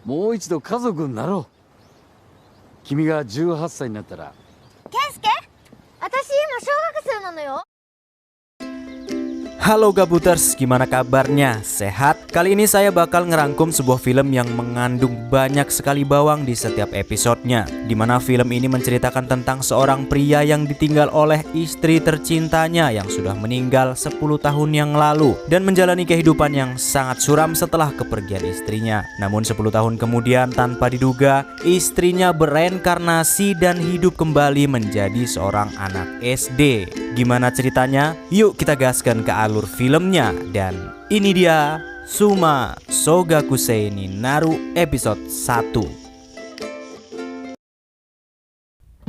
もう一度家族になろう。君が18歳になったら。ケンスケ、私今小学生なのよ。 Halo Gabuters, gimana kabarnya? Sehat? Kali ini saya bakal ngerangkum sebuah film yang mengandung banyak sekali bawang di setiap episodenya, dimana film ini menceritakan tentang seorang pria yang ditinggal oleh istri tercintanya yang sudah meninggal 10 tahun yang lalu dan menjalani kehidupan yang sangat suram setelah kepergian istrinya. Namun 10 tahun kemudian tanpa diduga, istrinya bereinkarnasi dan hidup kembali menjadi seorang anak SD. Gimana ceritanya? Yuk kita gaskan ke alur filmnya. Dan ini dia Suma Sogakusei ni Naru episode 1.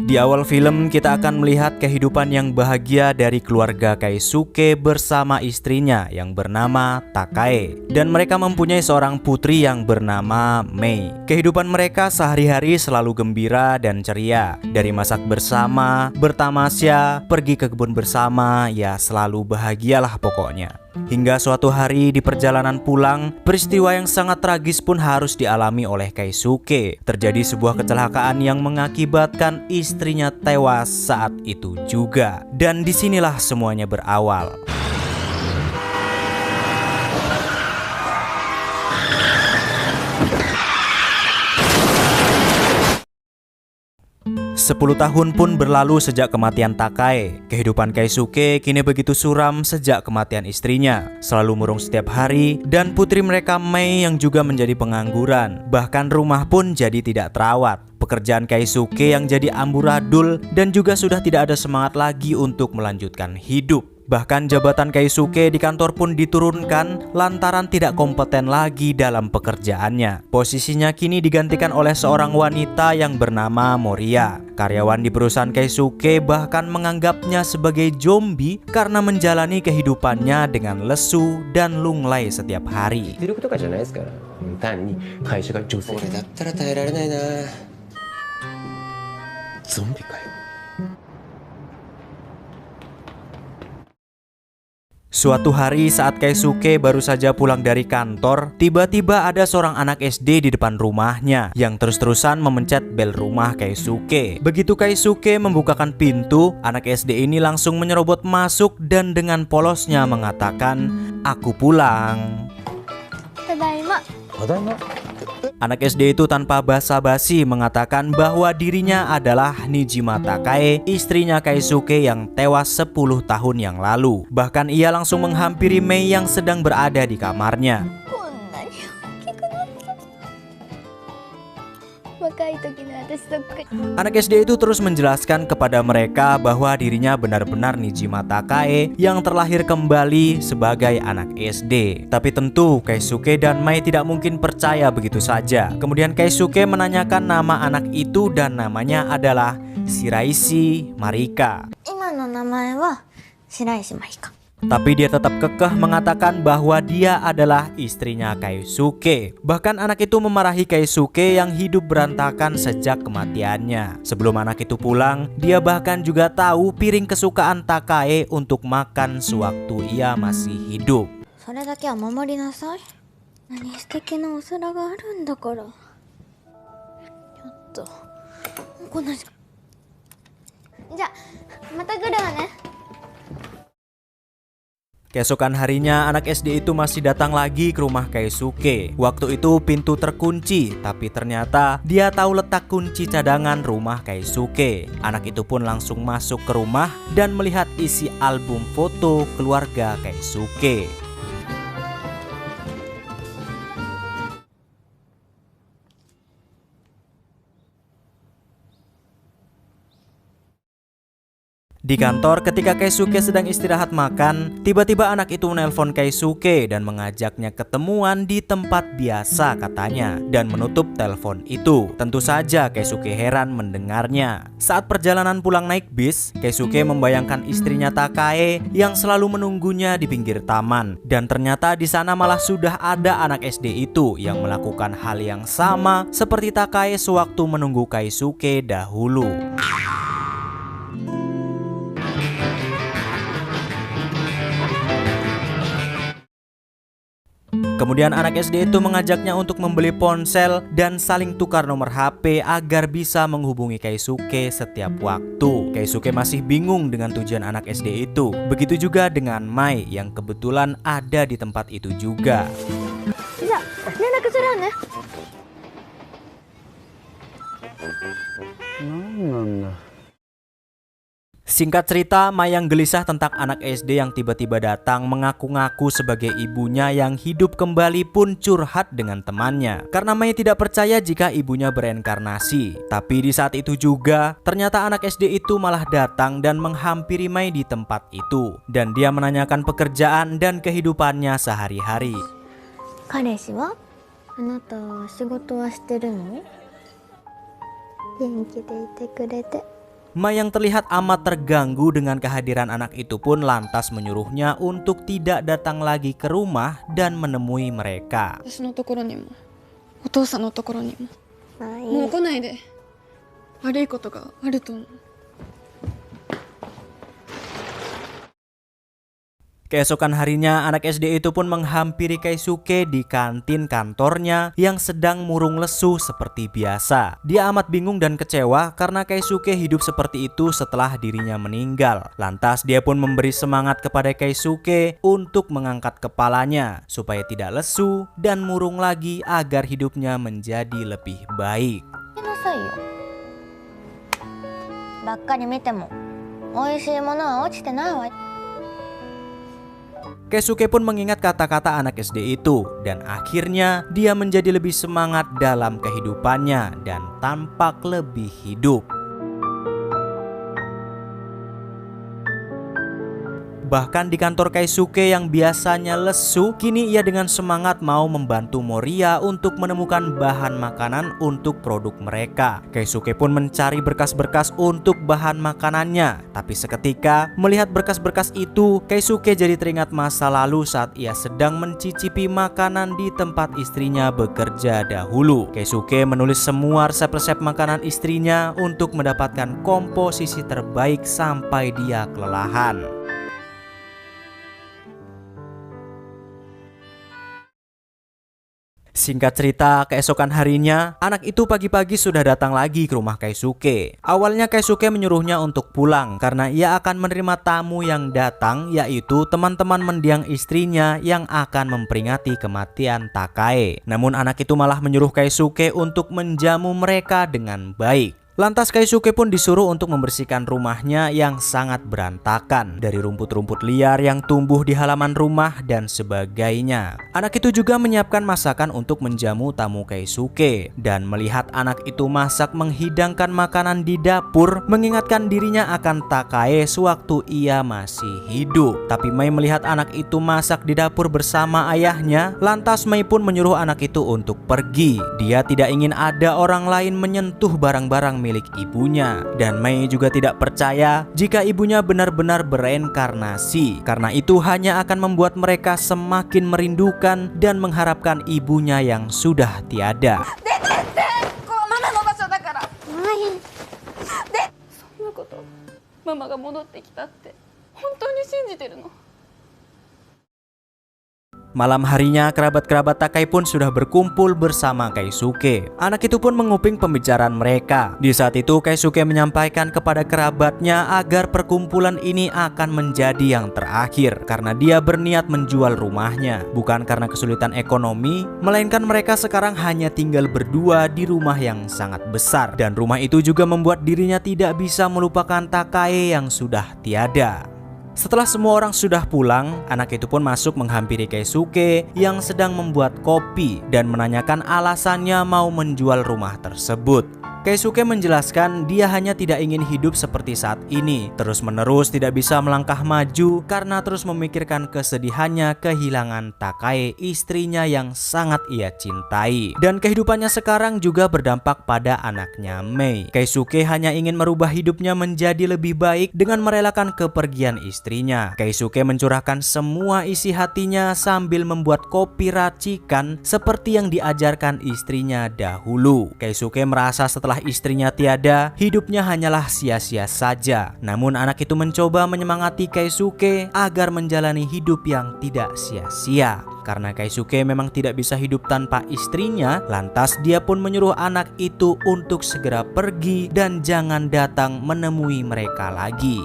Di awal film kita akan melihat kehidupan yang bahagia dari keluarga Keisuke bersama istrinya yang bernama Takae. Dan mereka mempunyai seorang putri yang bernama Mei. Kehidupan mereka sehari-hari selalu gembira dan ceria. Dari masak bersama, bertamasya, pergi ke kebun bersama, ya selalu bahagialah pokoknya. Hingga suatu hari di perjalanan pulang, peristiwa yang sangat tragis pun harus dialami oleh Keisuke. Terjadi sebuah kecelakaan yang mengakibatkan istrinya tewas saat itu juga. Dan disinilah semuanya berawal. 10 tahun pun berlalu sejak kematian Takae. Kehidupan Keisuke kini begitu suram sejak kematian istrinya. Selalu murung setiap hari, dan putri mereka Mei yang juga menjadi pengangguran. Bahkan rumah pun jadi tidak terawat. Pekerjaan Keisuke yang jadi amburadul dan juga sudah tidak ada semangat lagi untuk melanjutkan hidup. Bahkan jabatan Keisuke di kantor pun diturunkan lantaran tidak kompeten lagi dalam pekerjaannya. Posisinya kini digantikan oleh seorang wanita yang bernama Moria. Karyawan di perusahaan Keisuke bahkan menganggapnya sebagai zombie karena menjalani kehidupannya dengan lesu dan lunglai setiap hari. Suatu hari saat Keisuke baru saja pulang dari kantor, tiba-tiba ada seorang anak SD di depan rumahnya yang terus-terusan memencet bel rumah Keisuke. Begitu Keisuke membukakan pintu, anak SD ini langsung menyerobot masuk dan dengan polosnya mengatakan, "Aku pulang." Tadaima. Anak SD itu tanpa basa-basi mengatakan bahwa dirinya adalah Nijima Takae, istrinya Keisuke yang tewas 10 tahun yang lalu. Bahkan ia langsung menghampiri Mei yang sedang berada di kamarnya. Anak SD itu terus menjelaskan kepada mereka bahwa dirinya benar-benar Nijima Takae yang terlahir kembali sebagai anak SD. Tapi tentu Keisuke dan Mei tidak mungkin percaya begitu saja. Kemudian Keisuke menanyakan nama anak itu dan namanya adalah Shiraishi Marika. Tapi dia tetap kekeh mengatakan bahwa dia adalah istrinya Keisuke. Bahkan anak itu memarahi Keisuke yang hidup berantakan sejak kematiannya. Sebelum anak itu pulang, dia bahkan juga tahu piring kesukaan Takae untuk makan sewaktu ia masih hidup. Keesokan harinya anak SD itu masih datang lagi ke rumah Keisuke. Waktu itu pintu terkunci, tapi ternyata dia tahu letak kunci cadangan rumah Keisuke. Anak itu pun langsung masuk ke rumah dan melihat isi album foto keluarga Keisuke. Di kantor, ketika Keisuke sedang istirahat makan, tiba-tiba anak itu menelpon Keisuke dan mengajaknya ketemuan di tempat biasa katanya, dan menutup telepon itu. Tentu saja Keisuke heran mendengarnya. Saat perjalanan pulang naik bis, Keisuke membayangkan istrinya Takae yang selalu menunggunya di pinggir taman, dan ternyata di sana malah sudah ada anak SD itu yang melakukan hal yang sama seperti Takae sewaktu menunggu Keisuke dahulu. Kemudian anak SD itu mengajaknya untuk membeli ponsel dan saling tukar nomor HP agar bisa menghubungi Keisuke setiap waktu. Keisuke masih bingung dengan tujuan anak SD itu. Begitu juga dengan Mai yang kebetulan ada di tempat itu juga. じゃあ連絡するわね。 Singkat cerita, Mai yang gelisah tentang anak SD yang tiba-tiba datang mengaku-ngaku sebagai ibunya yang hidup kembali pun curhat dengan temannya. Karena Mai tidak percaya jika ibunya bereinkarnasi. Tapi di saat itu juga, ternyata anak SD itu malah datang dan menghampiri Mai di tempat itu. Dan dia menanyakan pekerjaan dan kehidupannya sehari-hari. 彼氏はあなた仕事はしてるの？元気でいてくれて。 Mai yang terlihat amat terganggu dengan kehadiran anak itu pun lantas menyuruhnya untuk tidak datang lagi ke rumah dan menemui mereka. 私のところにもお父さんのところにももう来ないで。悪いことがあると思う。 Keesokan harinya, anak SD itu pun menghampiri Keisuke di kantin kantornya yang sedang murung lesu seperti biasa. Dia amat bingung dan kecewa karena Keisuke hidup seperti itu setelah dirinya meninggal. Lantas dia pun memberi semangat kepada Keisuke untuk mengangkat kepalanya supaya tidak lesu dan murung lagi agar hidupnya menjadi lebih baik. なさいよ。ばっかり見ても美味しいものは落ちてないわ。 Keisuke pun mengingat kata-kata anak SD itu dan akhirnya dia menjadi lebih semangat dalam kehidupannya dan tampak lebih hidup. Bahkan di kantor Keisuke yang biasanya lesu, kini ia dengan semangat mau membantu Moriya untuk menemukan bahan makanan untuk produk mereka. Keisuke pun mencari berkas-berkas untuk bahan makanannya. Tapi seketika melihat berkas-berkas itu, Keisuke jadi teringat masa lalu saat ia sedang mencicipi makanan di tempat istrinya bekerja dahulu. Keisuke menulis semua resep-resep makanan istrinya untuk mendapatkan komposisi terbaik sampai dia kelelahan. Singkat cerita, keesokan harinya, anak itu pagi-pagi sudah datang lagi ke rumah Keisuke. Awalnya Keisuke menyuruhnya untuk pulang karena ia akan menerima tamu yang datang, yaitu teman-teman mendiang istrinya yang akan memperingati kematian Takae. Namun anak itu malah menyuruh Keisuke untuk menjamu mereka dengan baik. Lantas Keisuke pun disuruh untuk membersihkan rumahnya yang sangat berantakan dari rumput-rumput liar yang tumbuh di halaman rumah dan sebagainya. Anak itu juga menyiapkan masakan untuk menjamu tamu Keisuke, dan melihat anak itu masak menghidangkan makanan di dapur mengingatkan dirinya akan Takae sewaktu ia masih hidup. Tapi Mai melihat anak itu masak di dapur bersama ayahnya, lantas Mai pun menyuruh anak itu untuk pergi. Dia tidak ingin ada orang lain menyentuh barang-barang milik ibunya, dan Mai juga tidak percaya jika ibunya benar-benar bereinkarnasi, karena itu hanya akan membuat mereka semakin merindukan dan mengharapkan ibunya yang sudah tiada. そんなことママが戻ってきたって本当に信じてるの？ Malam harinya, kerabat-kerabat Takae pun sudah berkumpul bersama Keisuke. Anak itu pun menguping pembicaraan mereka. Di saat itu, Keisuke menyampaikan kepada kerabatnya agar perkumpulan ini akan menjadi yang terakhir karena dia berniat menjual rumahnya. Bukan karena kesulitan ekonomi, melainkan mereka sekarang hanya tinggal berdua di rumah yang sangat besar. Dan rumah itu juga membuat dirinya tidak bisa melupakan Takae yang sudah tiada. Setelah semua orang sudah pulang, anak itu pun masuk menghampiri Keisuke yang sedang membuat kopi dan menanyakan alasannya mau menjual rumah tersebut. Keisuke menjelaskan dia hanya tidak ingin hidup seperti saat ini, terus-menerus tidak bisa melangkah maju karena terus memikirkan kesedihannya kehilangan Takae, istrinya yang sangat ia cintai. Dan kehidupannya sekarang juga berdampak pada anaknya Mei. Keisuke hanya ingin merubah hidupnya menjadi lebih baik dengan merelakan kepergian istrinya. Keisuke mencurahkan semua isi hatinya sambil membuat kopi racikan seperti yang diajarkan istrinya dahulu. Keisuke merasa setelah setelah istrinya tiada, hidupnya hanyalah sia-sia saja. Namun anak itu mencoba menyemangati Keisuke agar menjalani hidup yang tidak sia-sia. Karena Keisuke memang tidak bisa hidup tanpa istrinya, lantas dia pun menyuruh anak itu untuk segera pergi dan jangan datang menemui mereka lagi.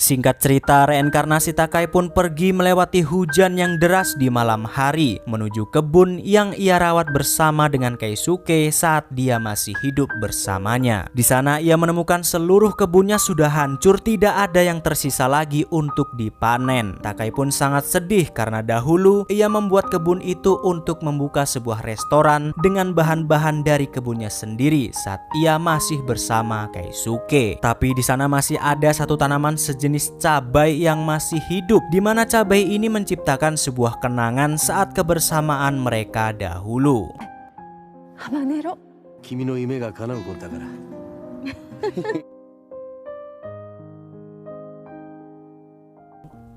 Singkat cerita, reinkarnasi Takai pun pergi melewati hujan yang deras di malam hari menuju kebun yang ia rawat bersama dengan Keisuke saat dia masih hidup bersamanya. Di sana ia menemukan seluruh kebunnya sudah hancur, tidak ada yang tersisa lagi untuk dipanen. Takai pun sangat sedih karena dahulu ia membuat kebun itu untuk membuka sebuah restoran dengan bahan-bahan dari kebunnya sendiri saat ia masih bersama Keisuke. Tapi di sana masih ada satu tanaman sejenis cabai yang masih hidup, di mana cabai ini menciptakan sebuah kenangan saat kebersamaan mereka dahulu. Habanero. 君の夢が叶うことだから。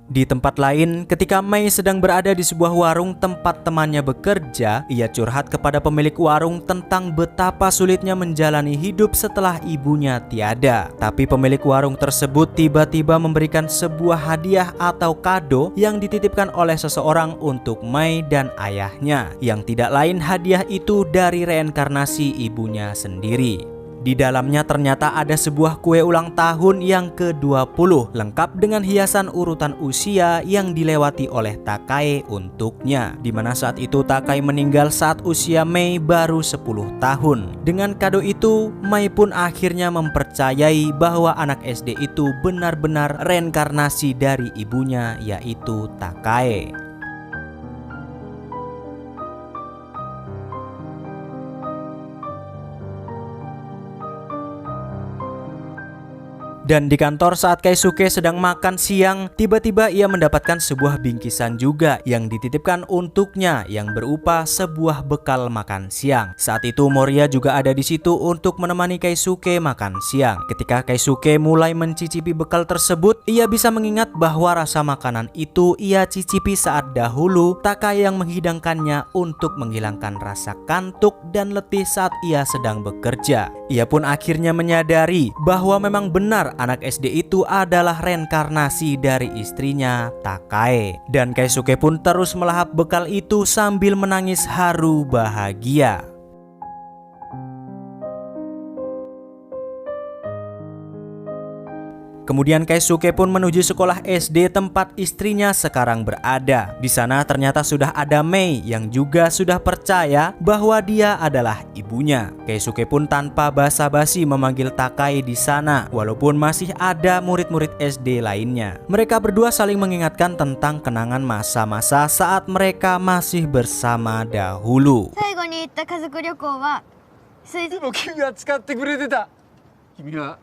Di tempat lain, ketika Mei sedang berada di sebuah warung tempat temannya bekerja, ia curhat kepada pemilik warung tentang betapa sulitnya menjalani hidup setelah ibunya tiada. Tapi pemilik warung tersebut tiba-tiba memberikan sebuah hadiah atau kado yang dititipkan oleh seseorang untuk Mei dan ayahnya, yang tidak lain hadiah itu dari reinkarnasi ibunya sendiri. Di dalamnya ternyata ada sebuah kue ulang tahun yang ke-20 lengkap dengan hiasan urutan usia yang dilewati oleh Takai untuknya, di mana saat itu Takai meninggal saat usia Mei baru 10 tahun. Dengan kado itu, Mei pun akhirnya mempercayai bahwa anak SD itu benar-benar reinkarnasi dari ibunya, yaitu Takai. Dan di kantor saat Keisuke sedang makan siang, tiba-tiba ia mendapatkan sebuah bingkisan juga yang dititipkan untuknya yang berupa sebuah bekal makan siang. Saat itu Moria juga ada di situ untuk menemani Keisuke makan siang. Ketika Keisuke mulai mencicipi bekal tersebut, ia bisa mengingat bahwa rasa makanan itu ia cicipi saat dahulu Takai yang menghidangkannya untuk menghilangkan rasa kantuk dan letih saat ia sedang bekerja. Ia pun akhirnya menyadari bahwa memang benar anak SD itu adalah reinkarnasi dari istrinya Takai. Dan Keisuke pun terus melahap bekal itu sambil menangis haru bahagia. Kemudian Keisuke pun menuju sekolah SD tempat istrinya sekarang berada. Di sana ternyata sudah ada Mei yang juga sudah percaya bahwa dia adalah ibunya. Keisuke pun tanpa basa-basi memanggil Takai di sana, walaupun masih ada murid-murid SD lainnya. Mereka berdua saling mengingatkan tentang kenangan masa-masa saat mereka masih bersama dahulu. 最後に行った家族旅行は水族でも君が使ってくれてた。君は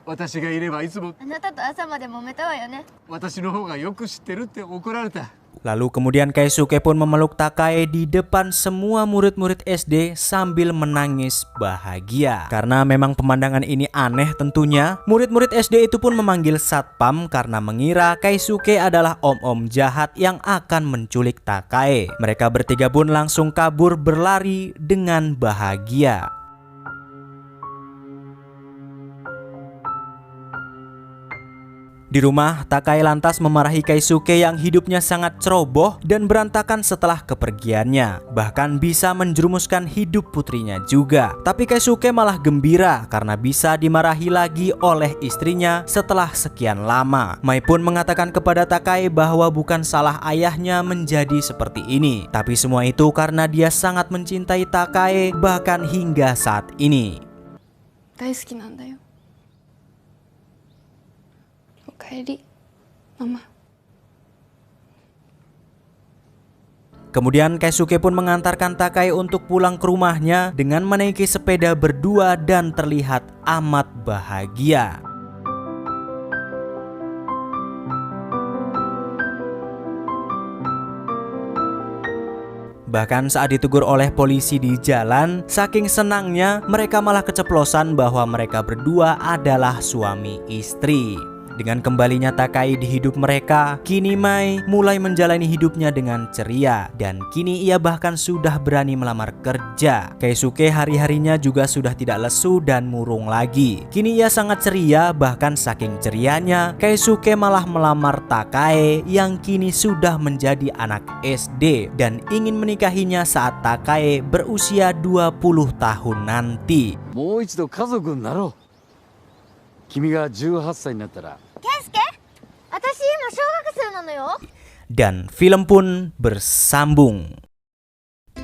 私がいればいつもあなたと朝まで揉めたわよね。私の方がよく知ってるって怒られた。 Lalu kemudian Keisuke pun memeluk Takai di depan semua murid-murid SD sambil menangis bahagia. Karena memang pemandangan ini aneh tentunya, murid-murid SD itu pun memanggil satpam karena mengira Keisuke adalah om-om jahat yang akan menculik Takai. Mereka bertiga pun langsung kabur berlari dengan bahagia. Di rumah, Takai lantas memarahi Keisuke yang hidupnya sangat ceroboh dan berantakan setelah kepergiannya. Bahkan bisa menjerumuskan hidup putrinya juga. Tapi Keisuke malah gembira karena bisa dimarahi lagi oleh istrinya setelah sekian lama. Mei pun mengatakan kepada Takai bahwa bukan salah ayahnya menjadi seperti ini. Tapi semua itu karena dia sangat mencintai Takai bahkan hingga saat ini. 大好きなんだよ。おかえり、ママ。 Kemudian Keisuke pun mengantarkan Takai untuk pulang ke rumahnya dengan menaiki sepeda berdua dan terlihat amat bahagia. Bahkan saat ditegur oleh polisi di jalan, saking senangnya mereka malah keceplosan bahwa mereka berdua adalah suami istri. Dengan kembalinya Takai di hidup mereka, kini Mai mulai menjalani hidupnya dengan ceria dan kini ia bahkan sudah berani melamar kerja. Keisuke hari-harinya juga sudah tidak lesu dan murung lagi. Kini ia sangat ceria, bahkan saking cerianya Keisuke malah melamar Takai yang kini sudah menjadi anak SD dan ingin menikahinya saat Takai berusia 20 tahun nanti. もう一度家族になろう。君が18歳になったら。ケンスケ、私今小学生なのよ。 Dan film pun bersambung.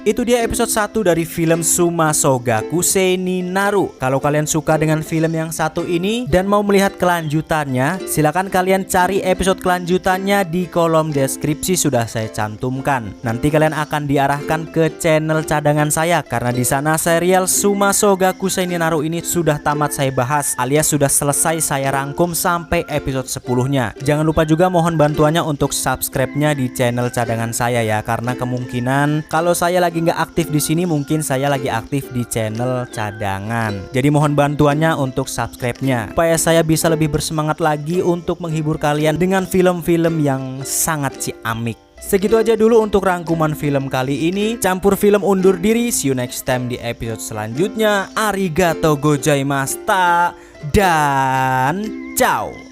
Itu dia episode 1 dari film Sumasogakusei ni Naru. Kalau kalian suka dengan film yang satu ini dan mau melihat kelanjutannya, silakan kalian cari episode kelanjutannya di kolom deskripsi sudah saya cantumkan. Nanti kalian akan diarahkan ke channel cadangan saya karena di sana serial Sumasogakusei ni Naru ini sudah tamat saya bahas alias sudah selesai saya rangkum sampai episode 10-nya. Jangan lupa juga mohon bantuannya untuk subscribe-nya di channel cadangan saya ya, karena kemungkinan kalau saya lagi nggak aktif di sini mungkin saya lagi aktif di channel cadangan. Jadi mohon bantuannya untuk subscribe-nya supaya saya bisa lebih bersemangat lagi untuk menghibur kalian dengan film-film yang sangat ciamik. Segitu aja dulu untuk rangkuman film kali ini. Campur film undur diri. See you next time di episode selanjutnya. Arigatou gozaimashita dan ciao.